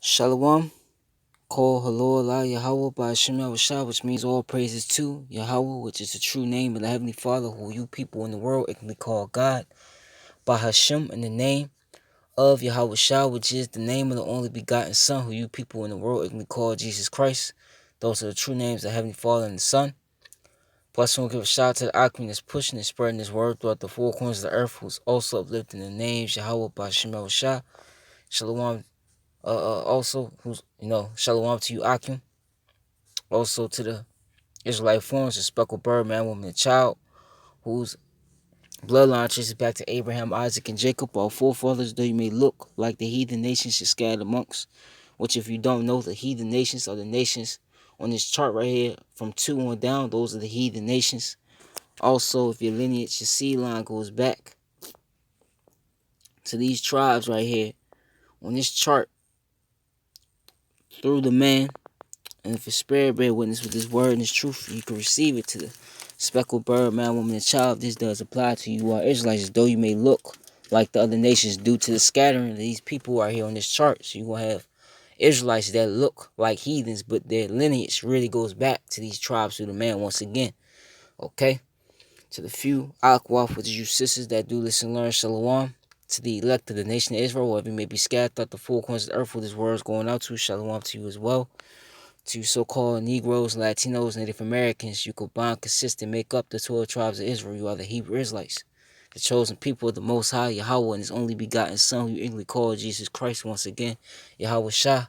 Shalom, call hello Allah Yahweh by Hashem Yahushua, which means all praises to Yahweh, which is the true name of the Heavenly Father, who you people in the world ignorantly call God, by Hashem in the name of Yahushua, which is the name of the only begotten Son, who you people in the world ignorantly call Jesus Christ. Those are the true names of the Heavenly Father and the Son. Plus, we'll give a shout out to the Akim that's pushing and spreading this word throughout the four corners of the earth, who's also uplifting the names Yahweh by Hashem Yahushua. Shalom. Also, who's shalom to you, Akim. Also to the Israelite forms, the speckled bird, man, woman, and child, whose bloodline traces back to Abraham, Isaac, and Jacob, our forefathers, though you may look like the heathen nations you're scattered amongst. Which, if you don't know, the heathen nations are the nations on this chart right here, from 2 on down. Those are the heathen nations. Also, if your lineage, your seed line goes back to these tribes right here on this chart through the man. And if a spirit bear witness with this word and this truth, you can receive it to the speckled bird, man, woman, and child. This does apply to you, Israelites, though you may look like the other nations due to the scattering of these people are here on this chart. So you're going to have Israelites that look like heathens, but their lineage really goes back to these tribes through the man once again. Okay? To the few Akwaf, which is you sisters that do listen and learn, Shalom. To the elect of the nation of Israel, wherever you may be scattered throughout the four corners of the earth where this word is going out to, Shalom to you as well. To so-called Negroes, Latinos, Native Americans, you combine, consist, and make up the 12 tribes of Israel. You are the Hebrew Israelites, the chosen people of the Most High, Yahweh, and His only begotten Son, who you English call Jesus Christ once again, Yahweh Shah.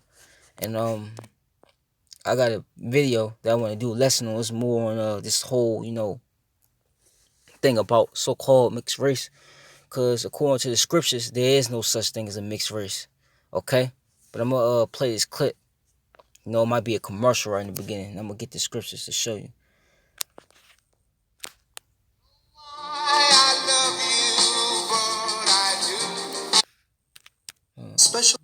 And I got a video that I want to do a lesson on. It's more on this whole, thing about so-called mixed race. Because according to the scriptures, there is no such thing as a mixed race. Okay? But I'm going to play this clip. It might be a commercial right in the beginning. I'm going to get the scriptures to show you. Special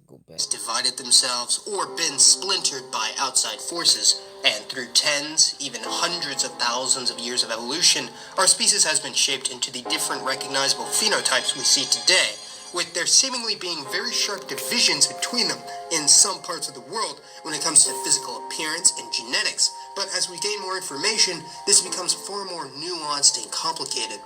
divided themselves or been splintered by outside forces, and through tens, even hundreds of thousands of years of evolution, our species has been shaped into the different recognizable phenotypes we see today, with there seemingly being very sharp divisions between them in some parts of the world when it comes to physical appearance and genetics. But as we gain more information, this becomes far more nuanced and complicated.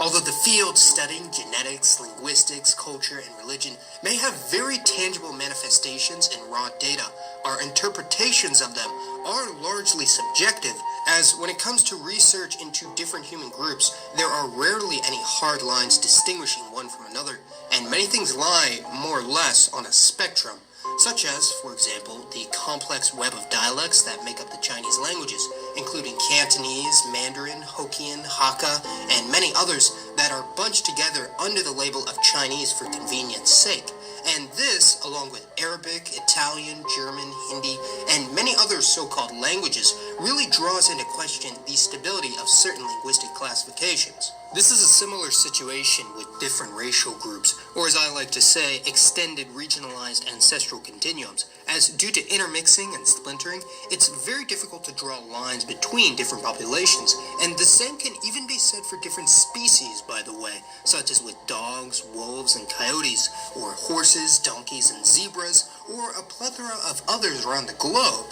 Although the fields studying genetics, linguistics, culture, and religion may have very tangible manifestations in raw data, our interpretations of them are largely subjective, as when it comes to research into different human groups, there are rarely any hard lines distinguishing one from another, and many things lie more or less on a spectrum, such as, for example, the complex web of dialects that make up the Chinese languages, including Cantonese, Mandarin, Hokkien, Hakka, and many others that are bunched together under the label of Chinese for convenience sake. And this, along with Arabic, Italian, German, Hindi, and many other so-called languages, really draws into question the stability of certain linguistic classifications. This is a similar situation with different racial groups, or as I like to say, extended regionalized ancestral continuums, as due to intermixing and splintering, it's very difficult to draw lines between different populations, and the same can even be said for different species, by the way, such as with dogs, wolves, and coyotes, or horses, donkeys, and zebras, or a plethora of others around the globe.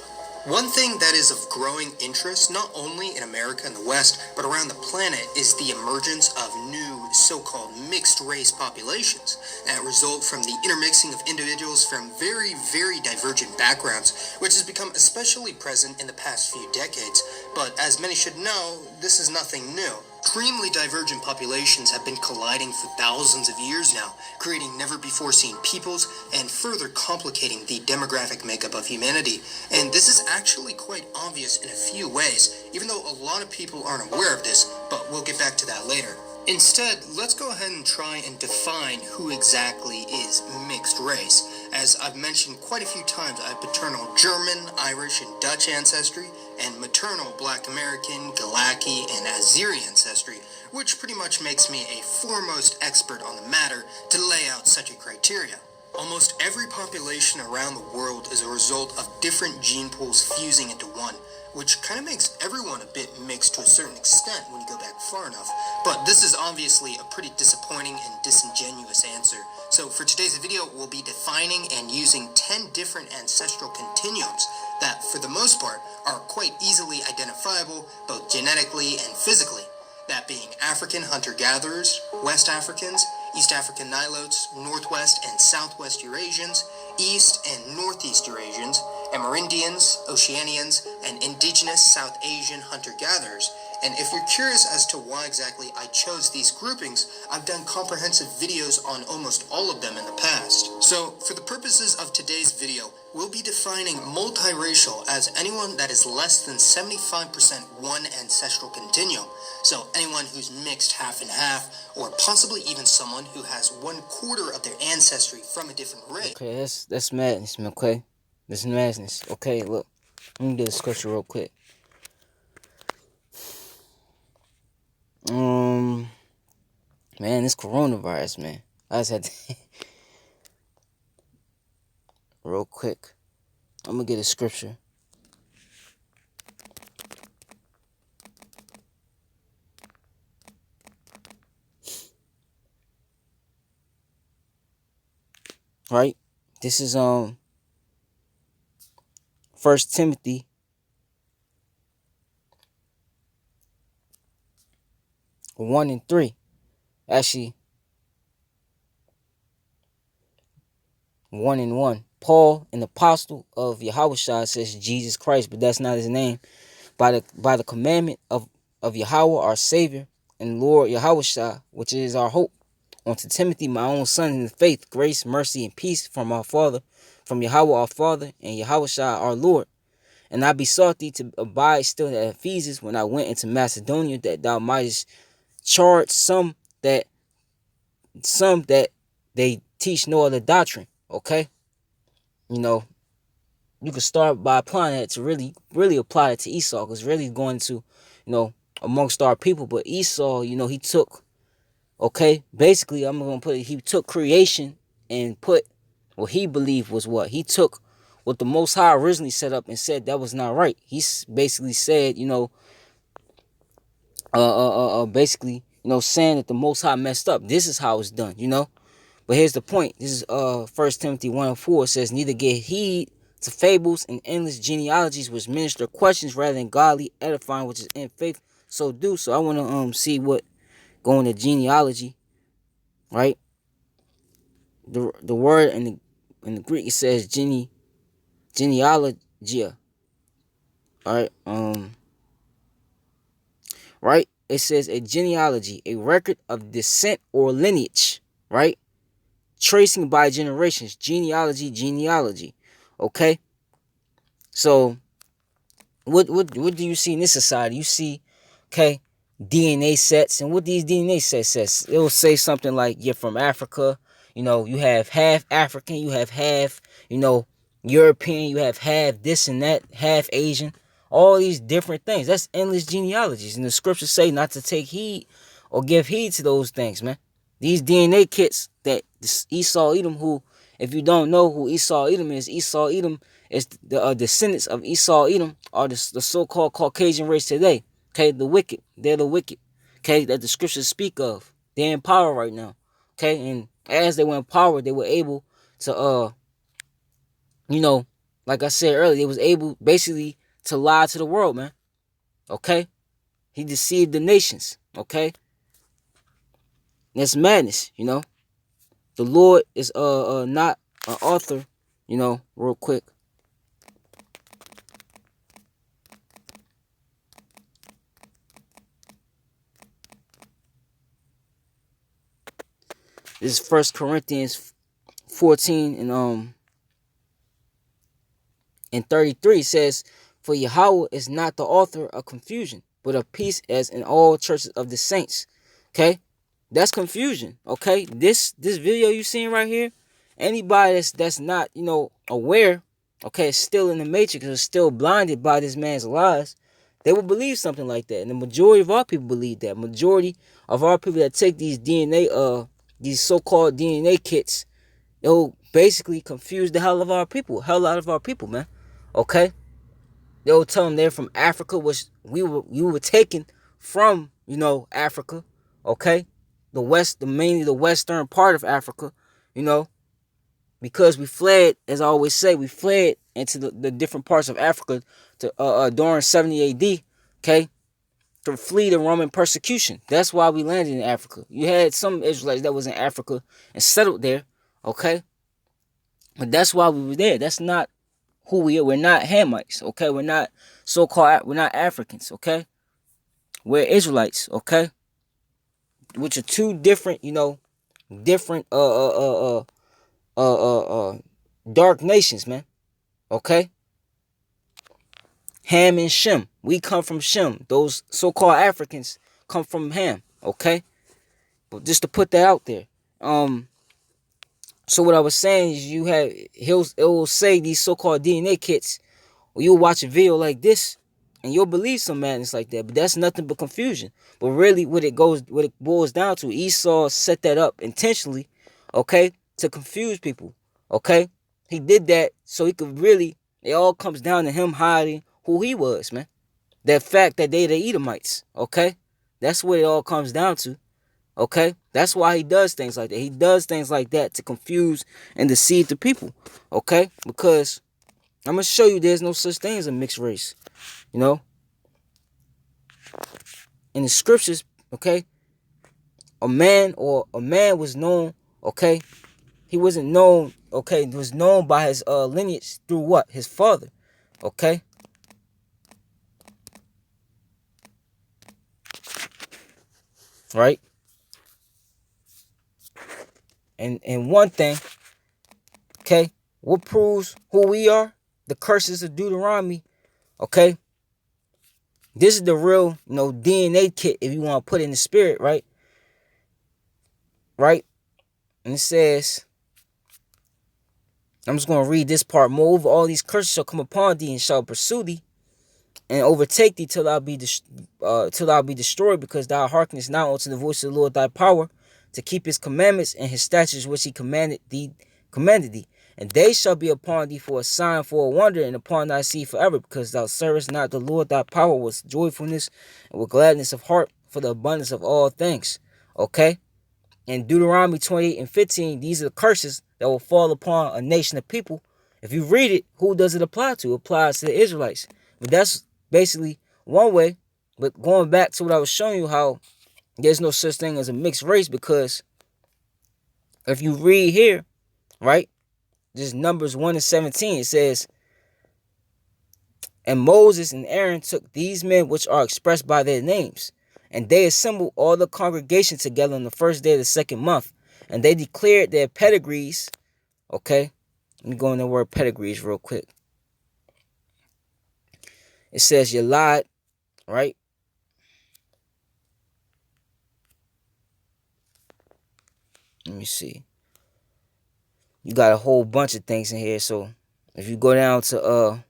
One thing that is of growing interest, not only in America and the West, but around the planet, is the emergence of new so-called mixed-race populations that result from the intermixing of individuals from very, very divergent backgrounds, which has become especially present in the past few decades. But as many should know, this is nothing new. Extremely divergent populations have been colliding for thousands of years now, creating never-before-seen peoples and further complicating the demographic makeup of humanity. And this is actually quite obvious in a few ways, even though a lot of people aren't aware of this, but we'll get back to that later. Instead, let's go ahead and try and define who exactly is mixed race. As I've mentioned quite a few times, I have paternal German, Irish, and Dutch ancestry, and maternal Black American, Galaki, and Azeri ancestry, which pretty much makes me a foremost expert on the matter to lay out such a criteria. Almost every population around the world is a result of different gene pools fusing into one, which kind of makes everyone a bit mixed to a certain extent when you go back far enough. But this is obviously a pretty disappointing and disingenuous answer. So for today's video, we'll be defining and using 10 different ancestral continuums that, for the most part, are quite easily identifiable both genetically and physically. That being African hunter-gatherers, West Africans, East African Nilotes, Northwest and Southwest Eurasians, East and Northeast Eurasians, Amerindians, Oceanians, and indigenous South Asian hunter-gatherers. And if you're curious as to why exactly I chose these groupings, I've done comprehensive videos on almost all of them in the past. So, for the purposes of today's video, we'll be defining multiracial as anyone that is less than 75% one ancestral continuum. So anyone who's mixed half and half, or possibly even someone who has 1/4 of their ancestry from a different race. Okay, that's madness, man. Okay, that's madness. Okay, look, let me get a scripture real quick. Man, this coronavirus, man. I just had to real quick. I'm gonna get a scripture. Right? This is 1 Timothy 1:3. Actually, 1:1. Paul, an apostle of Yahushua, says Jesus Christ, but that's not his name. By the commandment of Yahweh, our Savior, and Lord Yahushua, which is our hope. Unto Timothy, my own son in the faith, grace, mercy, and peace from our Father, from Yahweh our Father, and Yahushua our Lord. And I besought thee to abide still at Ephesus when I went into Macedonia, that thou mightest charge some that they teach no other doctrine. Okay, you know, you can start by applying that to really apply it to Esau, because really going to, amongst our people. But Esau, he took, okay, basically I'm gonna put it, he took creation and put what he believed was what he took what the Most High originally set up and said that was not right. He basically said, basically, saying that the Most High messed up. This is how it's done, But here's the point. This is 1 Timothy 1:4. It says, neither give heed to fables and endless genealogies which minister questions rather than godly edifying, which is in faith. So do. So I want to see what going to genealogy, right? The word in the Greek, it says genealogia. All right. Right? It says a genealogy, a record of descent or lineage, right? Tracing by generations. Genealogy. Okay? So what do you see in this society? You see, okay, DNA sets, and what these DNA sets says, it will say something like you're from Africa, you have half African, you have half, European, you have half this and that, half Asian, all these different things. That's endless genealogies. And the scriptures say not to take heed or give heed to those things, man. These DNA kits that Esau Edom, who, if you don't know who Esau Edom is the descendants of Esau Edom are the so-called Caucasian race today. Okay, the wicked. They're the wicked. Okay, that the scriptures speak of. They're in power right now. Okay, and as they were in power, they were able to, like I said earlier, they was able basically to lie to the world, man. Okay, he deceived the nations. Okay, that's madness. The Lord is not an author. Real quick. This is 1 Corinthians 14 and 33. It says, for Yahweh is not the author of confusion, but of peace, as in all churches of the saints. Okay? That's confusion. Okay? This video you seeing right here, anybody that's not, aware, okay, is still in the matrix, is still blinded by this man's lies, they will believe something like that. And the majority of our people believe that. Majority of our people that take these DNA, these so-called DNA kits, It'll basically confuse the hell out of our people, man. Okay? They'll tell them they're from Africa, which you were taken from, Africa. Okay? Mainly the western part of Africa, because we fled, as I always say, we fled into the different parts of Africa to during 70 AD, okay, to flee the Roman persecution. That's why we landed in Africa. You had some Israelites that was in Africa and settled there, okay, but that's why we were there. That's not who we are. We're not Hamites, okay. We're not we're not Africans, okay. We're Israelites, okay, which are two different, different dark nations, man. Okay? Ham and Shem. We come from Shem. Those so-called Africans come from Ham. Okay? But just to put that out there. So what I was saying is it will say these so-called DNA kits, or you'll watch a video like this and you'll believe some madness like that. But that's nothing but confusion. But really what it boils down to, Esau set that up intentionally, okay, to confuse people. Okay? He did that so he could really, it all comes down to him hiding who he was, man. That fact that they the Edomites, okay? That's what it all comes down to, okay? That's why he does things like that. He does things like that to confuse and deceive the people, okay? Because I'm going to show you there's no such thing as a mixed race, In the scriptures, okay, a man was known, okay? He wasn't known, okay? He was known by his lineage through what? His father, okay? Right? And one thing, okay, what proves who we are? The curses of Deuteronomy, okay? This is the real, DNA kit if you want to put it in the spirit, right? Right? And it says, I'm just going to read this part. Moreover, all these curses shall come upon thee and shall pursue thee and overtake thee till thou be destroyed, because thou hearkenest not unto the voice of the Lord thy power, to keep his commandments and his statutes which he commanded thee. And they shall be upon thee for a sign, for a wonder, and upon thy seed forever, because thou servest not the Lord thy power with joyfulness and with gladness of heart, for the abundance of all things. Okay? In Deuteronomy 28:15, these are the curses that will fall upon a nation of people. If you read it, who does it apply to? It applies to the Israelites. But that's basically one way. But going back to what I was showing you, how there's no such thing as a mixed race, because if you read here, right, this Numbers 1:17, it says, and Moses and Aaron took these men which are expressed by their names, and they assembled all the congregation together on the first day of the second month, and they declared their pedigrees. Okay, let me go in the word pedigrees real quick. It says Yalad, right? Let me see. You got a whole bunch of things in here. So if you go down to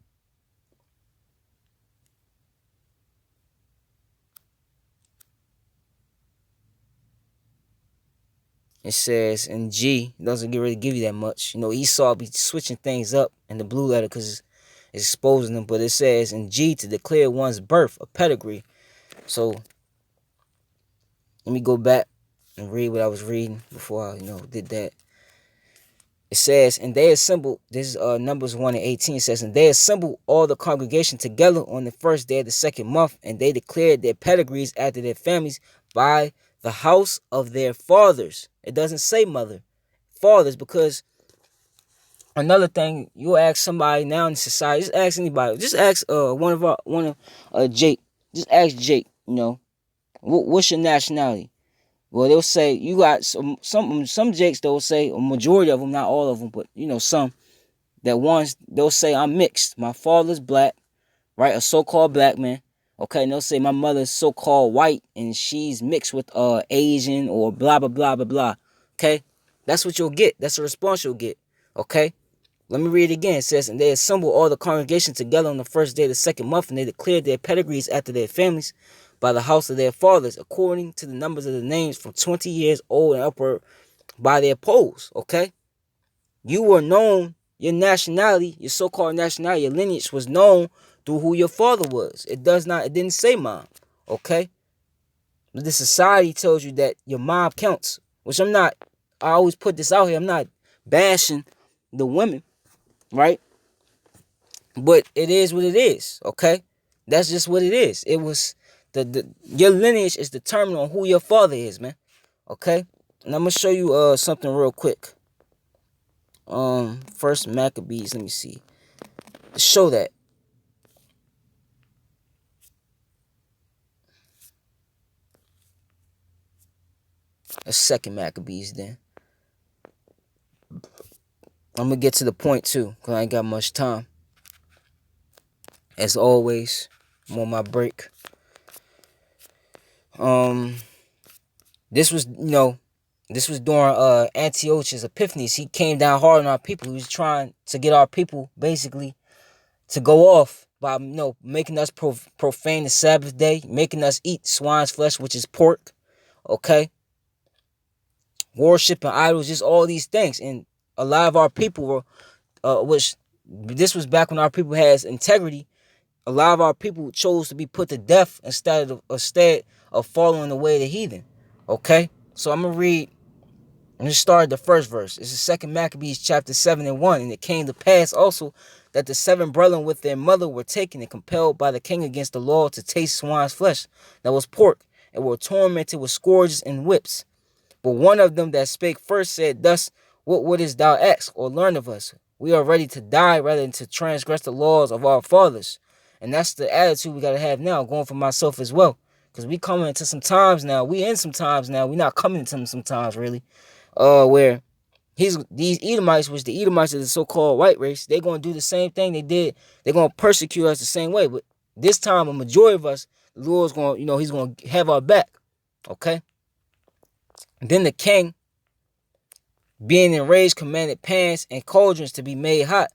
it says in G, it doesn't really give you that much. Esau be switching things up in the blue letter because it's exposing them. But it says in G, to declare one's birth, a pedigree. So let me go back and read what I was reading before I, did that. It says, and they assembled, this is Numbers 1:18, says, and they assembled all the congregation together on the first day of the second month, and they declared their pedigrees after their families by the house of their fathers. It doesn't say mother, fathers, because another thing, you ask somebody now in society, just ask anybody, just ask Jake, just ask Jake, what's your nationality? Well, they'll say you got some Jakes. They'll say a majority of them, not all of them, but some that ones they'll say I'm mixed. My father's black, right? A so-called black man. Okay, and they'll say my mother's so-called white and she's mixed with Asian or blah blah blah blah blah. Okay, that's what you'll get. That's the response you'll get. Okay, let me read it again. It says, and they assembled all the congregation together on the first day of the second month, and they declared their pedigrees after their families by the house of their fathers, according to the numbers of the names from 20 years old and upward by their polls. Okay? You were known, your nationality, your so-called nationality, your lineage was known through who your father was. It didn't say mom, okay? But the society tells you that your mom counts, which I always put this out here, I'm not bashing the women, right? But it is what it is, okay? That's just what it is. It was your lineage is determined on who your father is, man. Okay? And I'm gonna show you something real quick. First Maccabees, let me see. To show that. A second Maccabees then. I'm gonna get to the point too, because I ain't got much time. As always, I'm on my break. This was, this was during Antiochus Epiphanes. He came down hard on our people. He was trying to get our people basically to go off by making us profane the Sabbath day, making us eat swine's flesh, which is pork, okay? Worshiping idols, just all these things. And a lot of our people were, which this was back when our people had integrity. A lot of our people chose to be put to death instead of following the way of the heathen, okay? So I'm gonna start at the first verse. It's the second Maccabees chapter 7:1. And it came to pass also that the 7 brethren with their mother were taken and compelled by the king against the law to taste swine's flesh, that was pork, and were tormented with scourges and whips. But one of them that spake first said, Thus, what wouldest thou ask or learn of us? We are ready to die rather than to transgress the laws of our fathers. And that's the attitude we gotta have now, going for myself as well. Because we coming into some times now. We in some times now. We not coming into some times really. Where these Edomites, which the Edomites are the so-called white race, they're going to do the same thing they did. They're going to persecute us the same way. But this time, a majority of us, the Lord's going to, he's going to have our back. Okay? And then the king, being enraged, commanded pans and cauldrons to be made hot,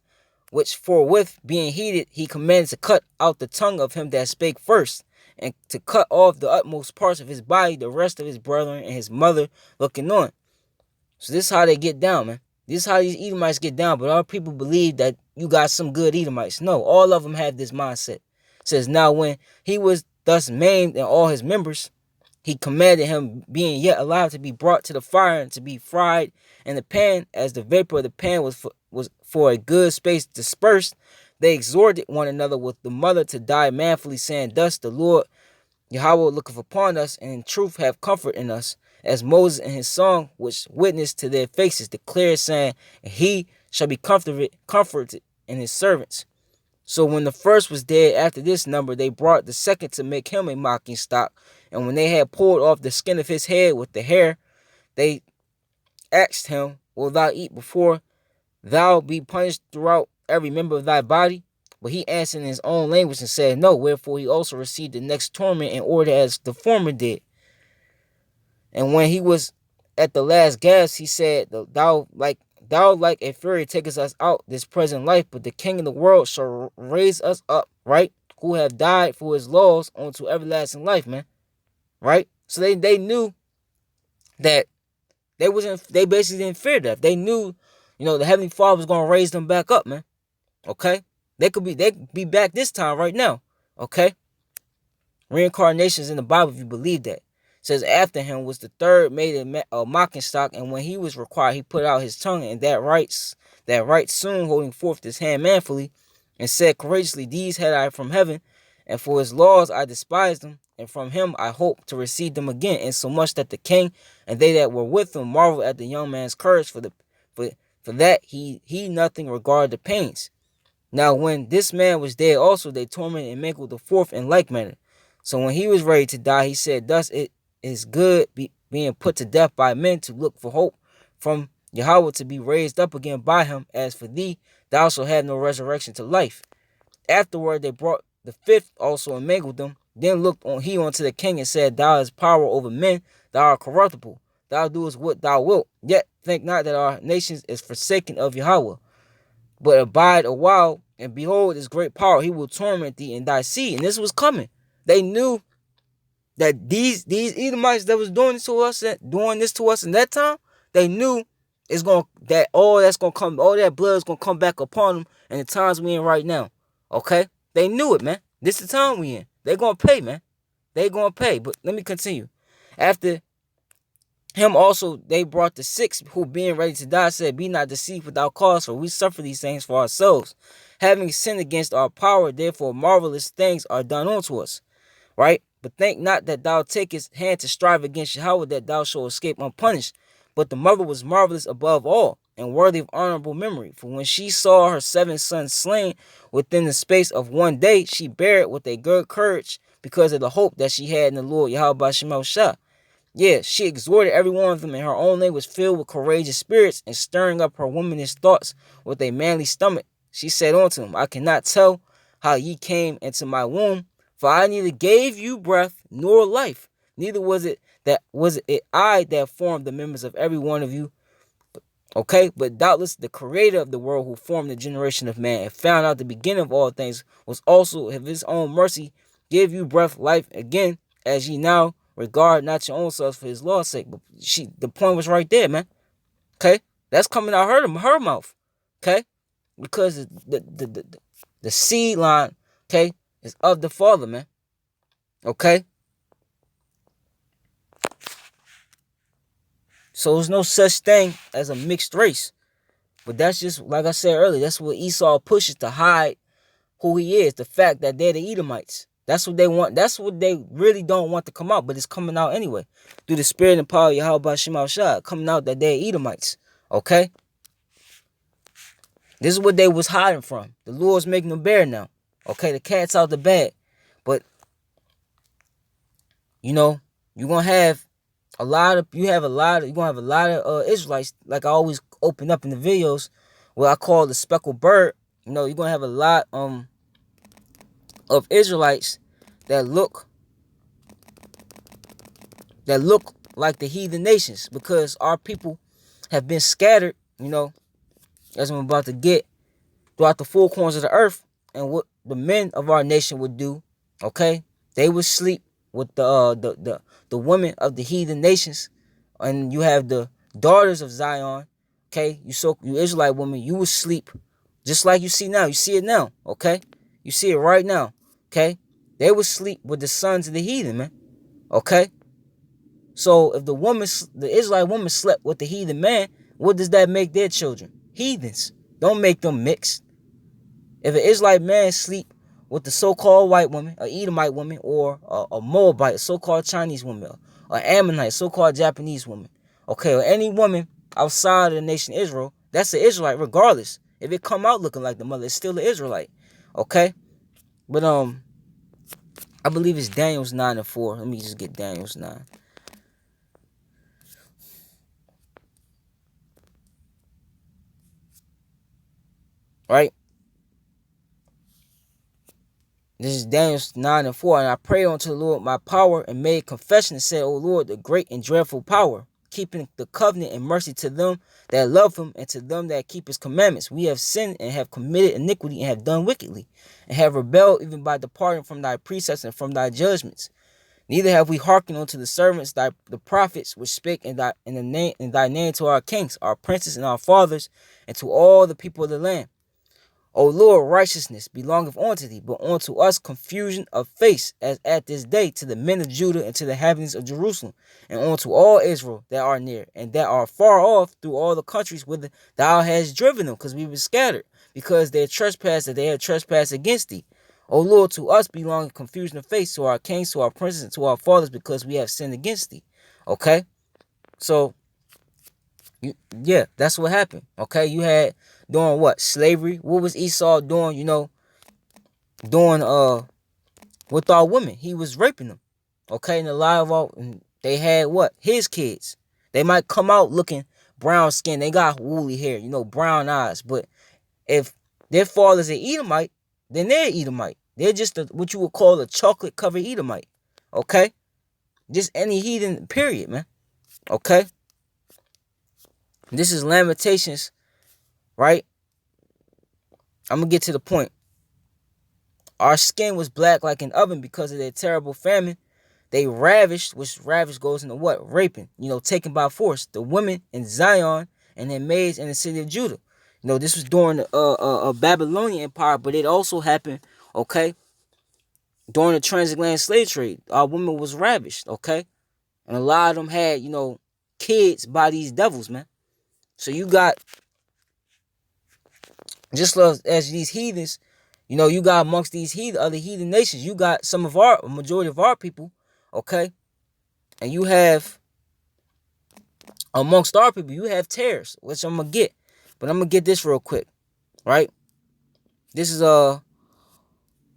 which forthwith, being heated, he commanded to cut out the tongue of him that spake first, and to cut off the utmost parts of his body, the rest of his brethren and his mother looking on. So this is how they get down, man. This is how these Edomites get down. But our people believe that you got some good Edomites. No, all of them have this mindset. It says, now when he was thus maimed in all his members, he commanded him, being yet alive, to be brought to the fire and to be fried in the pan. As the vapor of the pan was for a good space dispersed, they exhorted one another with the mother to die manfully, saying, Thus the Lord Yahweh looketh upon us, and in truth have comfort in us. As Moses in his song, which witnessed to their faces, declared, saying, He shall be comforted in his servants. So when the first was dead after this number, they brought the second to make him a mocking stock. And when they had pulled off the skin of his head with the hair, they asked him, Wilt thou eat before thou be punished throughout every member of thy body? But he answered in his own language and said, No, wherefore he also received the next torment in order as the former did. And when he was at the last gasp, he said, Thou like a fury takest us out this present life, but the king of the world shall raise us up, right? Who have died for his laws unto everlasting life, man. Right? So they knew that they basically didn't fear death. They knew, the Heavenly Father was gonna raise them back up, man. Okay? They could be back this time right now. Okay? Reincarnation is in the Bible if you believe that. It says after him was the third made a mocking stock, and when he was required, he put out his tongue, and that right soon, holding forth his hand manfully, and said courageously, These had I from heaven, and for his laws I despised them, and from him I hope to receive them again, insomuch that the king and they that were with him marveled at the young man's courage, for that he nothing regarded the pains. Now when this man was dead also, they tormented and mangled the fourth in like manner. So when he was ready to die, he said, Thus it is good being put to death by men, to look for hope from Yahweh to be raised up again by him. As for thee, thou shalt have no resurrection to life. Afterward they brought the fifth also and mangled them. Then looked he unto the king and said, Thou hast power over men, thou art corruptible, thou doest what thou wilt. Yet think not that our nation is forsaken of Yahweh, but abide a while, and behold his great power, he will torment thee and thy seed. And this was coming. They knew that these Edomites that was doing this to us in that time, they knew it's gonna that all that's gonna come, all that blood is gonna come back upon them in the times we in right now. Okay? They knew it, man. This is the time we in. They gonna pay, man. They gonna pay. But let me continue. After him also they brought the six who being ready to die, said, be not deceived without cause, for we suffer these things for ourselves, having sinned against our power, therefore marvelous things are done unto us. Right? But think not that thou takest hand to strive against Yahweh, that thou shalt escape unpunished. But the mother was marvelous above all, and worthy of honorable memory. For when she saw her 7 sons slain within the space of one day, she bare it with a good courage, because of the hope that she had in the Lord Yahweh Bashim Shah. Yeah, she exhorted every one of them, and her own name was filled with courageous spirits, and stirring up her womanish thoughts with a manly stomach. She said unto him, I cannot tell how ye came into my womb, for I neither gave you breath nor life, neither was it I that formed the members of every one of you. Okay, but doubtless the creator of the world, who formed the generation of man and found out the beginning of all things, was also of his own mercy give you breath, life again, as ye now regard not your own selves for his law's sake. But the point was right there, man. Okay, that's coming out her mouth. Okay, because the seed line, okay, is of the Father, man. Okay. So there's no such thing as a mixed race. But that's just, like I said earlier, that's what Esau pushes to hide who he is. The fact that they're the Edomites. That's what they want. That's what they really don't want to come out. But it's coming out anyway. Through the spirit and power of Yahweh Bashim Shah. Coming out that they're Edomites. Okay? This is what they was hiding from. The Lord's making them bare now. Okay? The cat's out the bag. But, you know, you're going to have you're gonna have a lot of Israelites, like I always open up in the videos, where I call the speckled bird. You know, you're gonna have a lot of Israelites that look like the heathen nations, because our people have been scattered, you know, as I'm about to get, throughout the four corners of the earth. And what the men of our nation would do, okay, they would sleep with the women of the heathen nations. And you have the daughters of Zion, okay, you Israelite women, you would sleep just like you see now. You see it now, okay, you see it right now, okay. They would sleep with the sons of the heathen, man, okay. So if the Israelite woman slept with the heathen man, what does that make their children? Heathens. Don't make them mixed. If an Israelite man sleep with the so-called white woman, a Edomite woman, or a Moabite, a so-called Chinese woman, or Ammonite, so-called Japanese woman, okay, or any woman outside of the nation Israel, that's an Israelite regardless. If it come out looking like the mother, it's still an Israelite, okay? But I believe it's Daniel's 9:4. Let me just get Daniel's 9. Right? This is Daniel 9:4. And I prayed unto the Lord my power, and made confession, and said, O Lord, the great and dreadful power, keeping the covenant and mercy to them that love him, and to them that keep his commandments. We have sinned and have committed iniquity, and have done wickedly, and have rebelled even by departing from thy precepts and from thy judgments. Neither have we hearkened unto the servants, the prophets, which spake in thy name to our kings, our princes, and our fathers, and to all the people of the land. O Lord, righteousness belongeth unto thee, but unto us confusion of face, as at this day, to the men of Judah and to the inhabitants of Jerusalem, and unto all Israel that are near, and that are far off, through all the countries whither thou hast driven them, because we were scattered, because they had trespassed against thee. O Lord, to us belongeth confusion of face, to our kings, to our princes, and to our fathers, because we have sinned against thee. Okay? So, yeah, that's what happened. Okay? You had doing what? Slavery. What was Esau doing, you know, doing with our women? He was raping them. Okay, and a lot of all, they had what? His kids. They might come out looking brown skin. They got woolly hair, you know, brown eyes. But if their father's an Edomite, then they're Edomite. They're just what you would call a chocolate covered Edomite. Okay? Just any heathen, period, man. Okay? This is Lamentations, right? I'm going to get to the point. Our skin was black like an oven because of their terrible famine. They ravished, which ravished goes into what? Raping, you know, taken by force. The women in Zion and their maids in the city of Judah. You know, this was during the Babylonian Empire, but it also happened, okay, during the transatlantic slave trade. Our women was ravished, okay? And a lot of them had, you know, kids by these devils, man. So you got, just as these heathens, you know, you got amongst these other heathen nations, you got a majority of our people, okay? And you have, amongst our people, you have tares, which I'm going to get. But I'm going to get this real quick, right? This is,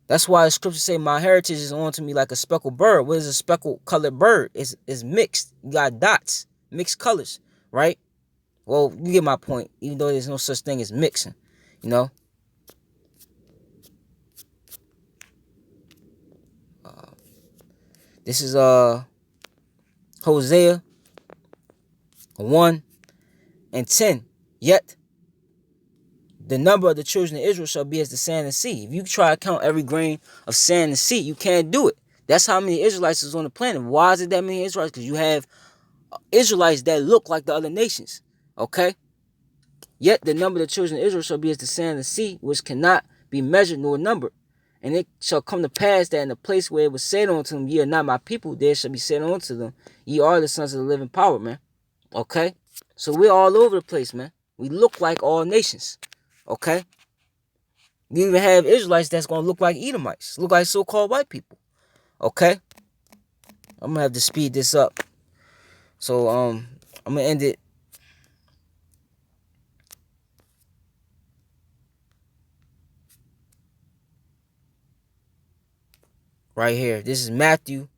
that's why the scriptures say my heritage is unto me like a speckled bird. What is a speckled colored bird? It's mixed. You got dots, mixed colors, right? Well, you get my point, even though there's no such thing as mixing, you know? This is Hosea 1:10. Yet the number of the children of Israel shall be as the sand of the sea. If you try to count every grain of sand in the sea, you can't do it. That's how many Israelites is on the planet. Why is it that many Israelites? Because you have Israelites that look like the other nations. Okay? Yet the number of the children of Israel shall be as the sand of the sea, which cannot be measured nor numbered. And it shall come to pass that in the place where it was said unto them, ye are not my people, there shall be said unto them, ye are the sons of the living power, man. Okay? So we're all over the place, man. We look like all nations. Okay? You even have Israelites that's going to look like Edomites, look like so-called white people. Okay? I'm going to have to speed this up. So, I'm going to end it. Right here. This is Matthew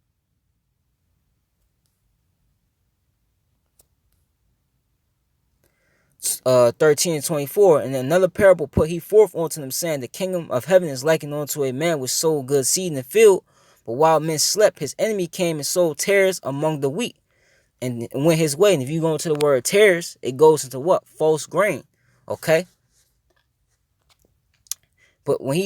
13:24. And another parable put he forth unto them, saying, the kingdom of heaven is likened unto a man which sowed good seed in the field. But while men slept, his enemy came and sowed tares among the wheat, and went his way. And if you go into the word tares, it goes into what? False grain. Okay? But when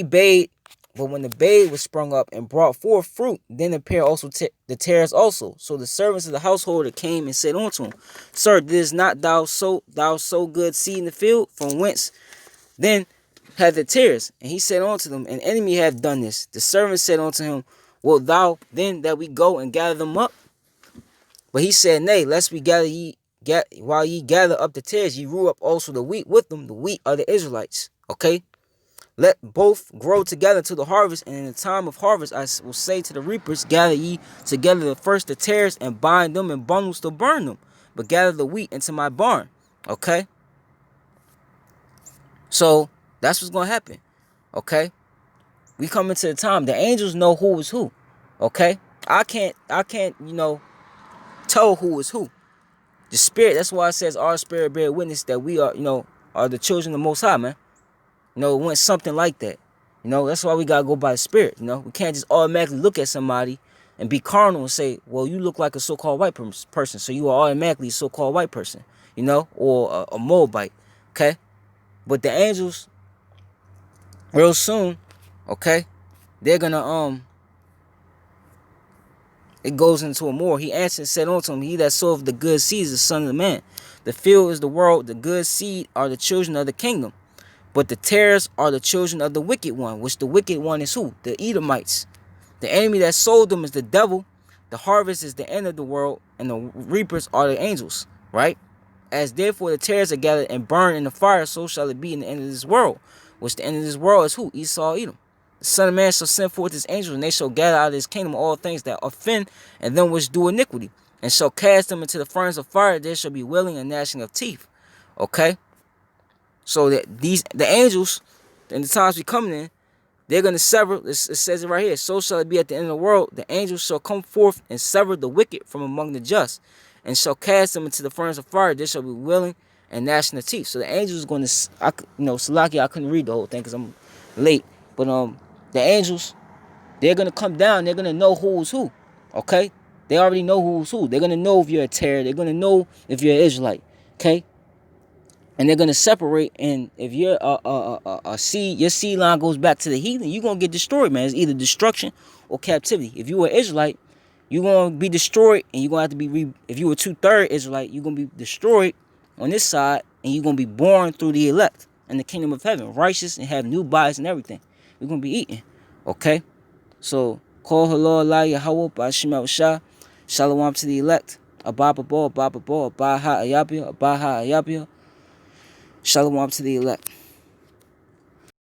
the babe was sprung up and brought forth fruit, then appeared also the tares also. So the servants of the householder came and said unto him, Sir, didst not thou sow good seed in the field? From whence then had the tares? And he said unto them, An enemy hath done this. The servants said unto him, Wilt thou then that we go and gather them up? But he said, Nay, lest we while ye gather up the tares, ye rule up also the wheat with them. The wheat are the Israelites. Okay? Let both grow together to the harvest, and in the time of harvest I will say to the reapers, gather ye together the tares, and bind them in bundles to burn them, but gather the wheat into my barn. Okay? So, that's what's going to happen. Okay? We come into the time, the angels know who is who. Okay? I can't, tell who is who. The spirit, that's why it says our spirit bear witness that we are, are the children of the Most High, man. It went something like that. That's why we got to go by the spirit. We can't just automatically look at somebody and be carnal and say, well, you look like a so-called white person, so you are automatically a so-called white person, or a Moabite, okay? But the angels, real soon, okay, they're going to, it goes into a more. He answered and said unto him, he that soweth the good seed is the son of the man. The field is the world, the good seed are the children of the kingdom. But the tares are the children of the wicked one, which the wicked one is who? The Edomites. The enemy that sold them is the devil. The harvest is the end of the world, and the reapers are the angels, right? As therefore the tares are gathered and burned in the fire, so shall it be in the end of this world. Which the end of this world is who? Esau, Edom. The Son of Man shall send forth his angels, and they shall gather out of his kingdom all things that offend, and them which do iniquity, and shall cast them into the furnace of fire. There shall be wailing and gnashing of teeth. Okay? So that the angels, in the times we coming in, they're going to sever, it says it right here, so shall it be at the end of the world, the angels shall come forth and sever the wicked from among the just, and shall cast them into the furnace of fire. There shall be wailing and gnashing of teeth. So the angels is going to, Salaki, I couldn't read the whole thing because I'm late, but the angels, they're going to come down, they're going to know who's who, okay? They already know who's who. They're going to know if you're a terror, they're going to know if you're an Israelite, okay? And they're gonna separate, and if you're a seed, your seed line goes back to the heathen, you're gonna get destroyed, man. It's either destruction or captivity. If you were Israelite, you're gonna be destroyed, and you're gonna have to be if you were 2/3 Israelite, you're gonna be destroyed on this side, And you're going to be born through the elect in the kingdom of heaven, righteous and have new bodies and everything. We're going to be eating. Okay? So, call halal la Yahweh Ba'ashim Shah. Shalom to the elect. Ababa Bo, Ababa Bo, Abaha Ayabia, Abaha Ayabia. Shalom to the elect.